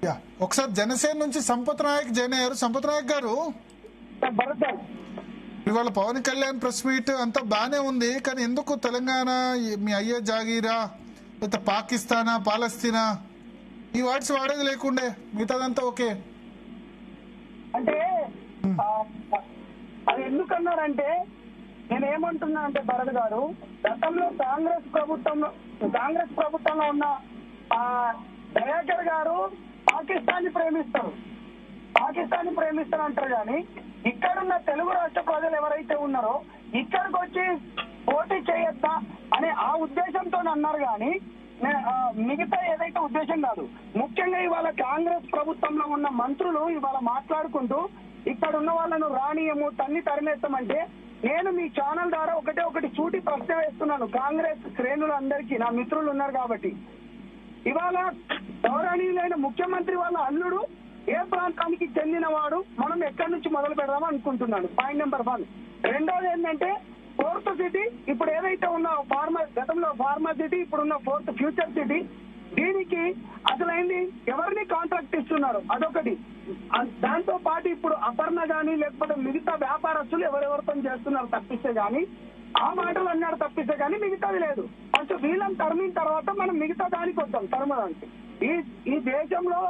Yeah ఒకసారి జనసేన నుంచి Sampath Naik join అయ్యారు. సంపత్ నాయక్ గారు, ఇవాళ పవన్ కళ్యాణ్ ప్రెస్ మీట్ అంతా బానే ఉంది, కానీ ఎందుకు తెలంగాణ మీ అయ్యే జాగీరా లేకపోతే పాకిస్తానా పాలస్తీనా ఈ వర్డ్స్ వాడేది లేకుండే, మిగతాదంతా ఓకే అంటే అది ఎందుకన్నారంటే నేనేమంటున్నా అంటే భరత్ గారు, గతంలో కాంగ్రెస్ ప్రభుత్వంలో ఉన్న దయాకర్ గారు పాకిస్తాన్ ప్రేమిస్తారు అంటారు. కానీ ఇక్కడున్న తెలుగు రాష్ట్ర ప్రజలు ఎవరైతే ఉన్నారో ఇక్కడికి వచ్చి పోటీ చేయొద్దా అనే ఆ ఉద్దేశంతో అన్నారు. కానీ మిగతా ఏదైతే ఉద్దేశం కాదు. ముఖ్యంగా ఇవాళ కాంగ్రెస్ ప్రభుత్వంలో ఉన్న మంత్రులు ఇవాళ మాట్లాడుకుంటూ ఇక్కడ ఉన్న వాళ్ళను రానియము తన్ని తరిమేస్తామంటే, నేను మీ ఛానల్ ద్వారా ఒకటి సూటి ప్రశ్న వేస్తున్నాను కాంగ్రెస్ శ్రేణులందరికీ, నా మిత్రులు ఉన్నారు కాబట్టి. ఇవాళ గౌరవనీయులైన ముఖ్యమంత్రి వాళ్ళ అల్లుడు ఏ ప్రాంతానికి చెందినవాడు, మనం ఎక్కడి నుంచి మొదలు పెడదాం అనుకుంటున్నాను. Point number 1. రెండోది ఏంటంటే ఫోర్త్ సిటీ, ఇప్పుడు ఏదైతే ఉన్న గతంలో ఫార్మా సిటీ, ఇప్పుడున్న ఫోర్త్ ఫ్యూచర్ సిటీ, దీనికి అసలైంది ఎవరిని కాంట్రాక్ట్ ఇస్తున్నారు అదొకటి. దాంతో పాటు ఇప్పుడు అపర్ణ గానీ లేకపోతే మిగతా వ్యాపారస్తులు ఎవరెవరితో చేస్తున్నారు తప్పిస్తే గానీ, ఆ మాటలు అన్నాడు తప్పిస్తే గానీ మిగతాది లేదు. ఫస్ట్ వీళ్ళని తరిమిన తర్వాత మనం మిగతా దానికి వద్దాం తరమడానికి. ఈ దేశంలో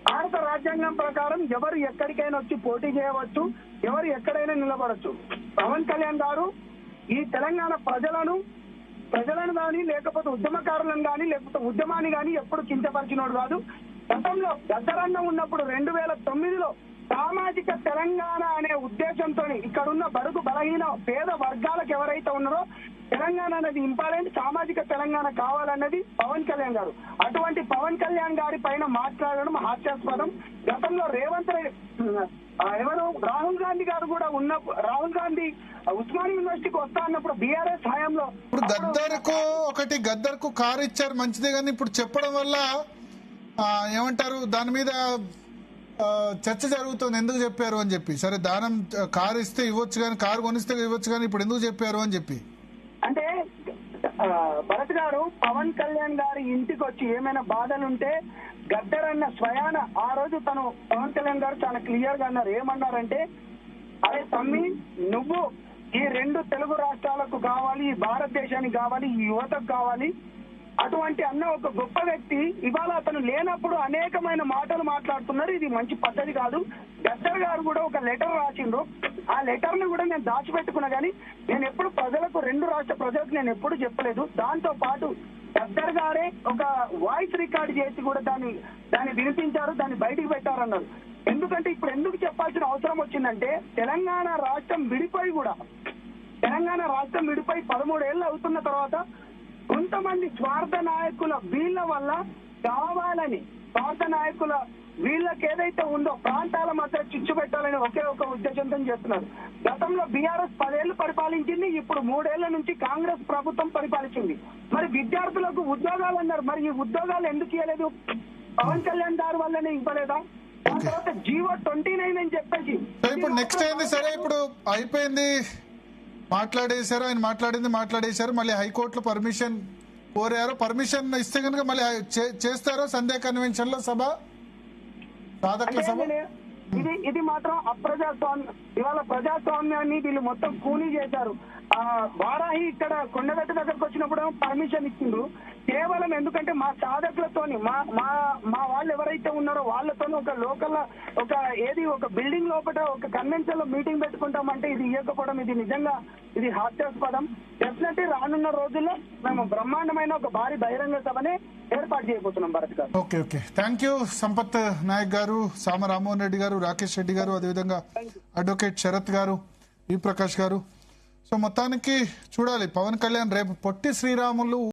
భారత రాజ్యాంగం ప్రకారం ఎవరు ఎక్కడికైనా వచ్చి పోటీ చేయవచ్చు, ఎవరు ఎక్కడైనా నిలబడచ్చు. పవన్ కళ్యాణ్ గారు ఈ తెలంగాణ ప్రజలను కానీ లేకపోతే ఉద్యమకారులను కానీ లేకపోతే ఉద్యమాన్ని కానీ ఎప్పుడు కించపరిచినోడు కాదు. గతంలో గద్దరన్న ఉన్నప్పుడు 2009లో సామాజిక తెలంగాణ అనే ఉద్దేశంతో ఇక్కడున్న బడుగు బలహీన పేద వర్గాలకు ఎవరైతే ఉన్నారో తెలంగాణ అనేది ఇంపార్టెంట్, సామాజిక తెలంగాణ కావాలన్నది పవన్ కళ్యాణ్ గారు. అటువంటి పవన్ కళ్యాణ్ గారి పైన మాట్లాడడం హాస్యాస్పదం. గతంలో రేవంత్ రెడ్డి ఎవరు రాహుల్ గాంధీ గారు కూడా ఉన్నప్పుడు, రాహుల్ గాంధీ ఉస్మానియా యూనివర్సిటీకి వస్తా అన్నప్పుడు బీఆర్ఎస్ హయాంలో ఇప్పుడు గద్దర్కు కారు ఇచ్చారు మంచిదే, కానీ ఇప్పుడు చెప్పడం వల్ల ఏమంటారు దాని మీద చర్చ జరుగుతుంది. ఎందుకు చెప్పారు అని చెప్పి, సరే దానం కారు ఇస్తే ఇవ్వచ్చు కానీ, కారు కొనిస్తే ఇవ్వచ్చు కానీ ఇప్పుడు ఎందుకు చెప్పారు అని చెప్పి. అంటే భరత్ గారు పవన్ కళ్యాణ్ గారి ఇంటికి వచ్చి ఏమైనా బాధలుంటే గద్దరన్న స్వయాన ఆ రోజు తను పవన్ కళ్యాణ్ గారు చాలా క్లియర్ గా అన్నారు. ఏమన్నారంటే, అరే తమ్మి నువ్వు ఈ 2 తెలుగు రాష్ట్రాలకు కావాలి, ఈ భారతదేశానికి కావాలి, ఈ యువతకు కావాలి, అటువంటి అన్న ఒక గొప్ప వ్యక్తి ఇవాళ అతను లేనప్పుడు అనేకమైన మాటలు మాట్లాడుతున్నారు. ఇది మంచి పద్ధతి కాదు. గద్దర్ గారు కూడా ఒక లెటర్ రాసిండ్రు. ఆ లెటర్ ని కూడా నేను దాచిపెట్టుకున్నా, కానీ నేను ఎప్పుడు ప్రజలకు 2 రాష్ట్ర ప్రజలకు నేను ఎప్పుడు చెప్పలేదు. దాంతో పాటు గద్దర్ గారే ఒక వాయిస్ రికార్డ్ చేసి కూడా దాన్ని వినిపించారు, దాన్ని బయటికి పెట్టారన్నారు. ఎందుకంటే ఇప్పుడు ఎందుకు చెప్పాల్సిన అవసరం వచ్చిందంటే, తెలంగాణ రాష్ట్రం విడిపోయి 13 ఏళ్ళు అవుతున్న తర్వాత కొంతమంది స్వార్థ నాయకుల వీళ్ళ వల్ల కావాలని వీళ్ళకి ఏదైతే ఉందో ప్రాంతాల మధ్య చిచ్చు పెట్టాలని ఒకే ఒక ఉద్దేశంతో చేస్తున్నారు. గతంలో బీఆర్ఎస్ 10 ఏళ్లు పరిపాలించింది, ఇప్పుడు 3 ఏళ్ల నుంచి కాంగ్రెస్ ప్రభుత్వం పరిపాలించింది. మరి విద్యార్థులకు ఉద్యోగాలు అన్నారు, మరి ఈ ఉద్యోగాలు ఎందుకు ఇవ్వలేదు? పవన్ కళ్యాణ్ గారి వల్లనే ఇవ్వలేదా? దాని తర్వాత జీవో 29 అని చెప్పేసి ఇప్పుడు నెక్స్ట్ అయింది. సరే ఇప్పుడు అయిపోయింది, మాట్లాడేశారు, ఆయన మాట్లాడేశారు. మళ్ళీ హైకోర్టులో పర్మిషన్ కోరారు. పర్మిషన్ ఇస్తే కనుక మళ్ళీ చేస్తారో సంధ్యా కన్వెన్షన్ లో సభ, సాధకుల సభ. ఇది మాత్రం అప్రజాస్వామ్యం. ఇవాళ ప్రజాస్వామ్యాన్ని వీళ్ళు మొత్తం కూనీ చేశారు. వారాహి ఇక్కడ కొండగట్టు దగ్గరకు వచ్చినప్పుడు పర్మిషన్ ఇచ్చిండ్రు కేవలం ఎందుకంటే మా సాధకులతోని మా వాళ్ళు ఎవరైతే ఉన్నారో వాళ్ళతో ఒక లోకల్ ఒక బిల్డింగ్ లోపల ఒక కన్వెన్షన్ లో మీటింగ్ పెట్టుకుంటామంటే ఇది ఇవ్వకపోవడం ఇది నిజంగా ఇది హాస్యాస్పదం. డెఫినెట్లీ రానున్న రోజుల్లో మేము బ్రహ్మాండమైన ఒక భారీ బహిరంగ సభనే ఏర్పాటు చేయబోతున్నాం Bharat garu. Okay, thank you Sampath Nayak garu, Sama Rammohan Reddy గారు, రాకేష్ రెడ్డి గారు, అదేవిధంగా అడ్వకేట్ శరత్ గారు, ఈ ప్రకాష్ గారు. సో మొత్తానికి చూడాలి, పవన్ కళ్యాణ్ రేపు పొట్టి శ్రీరాములు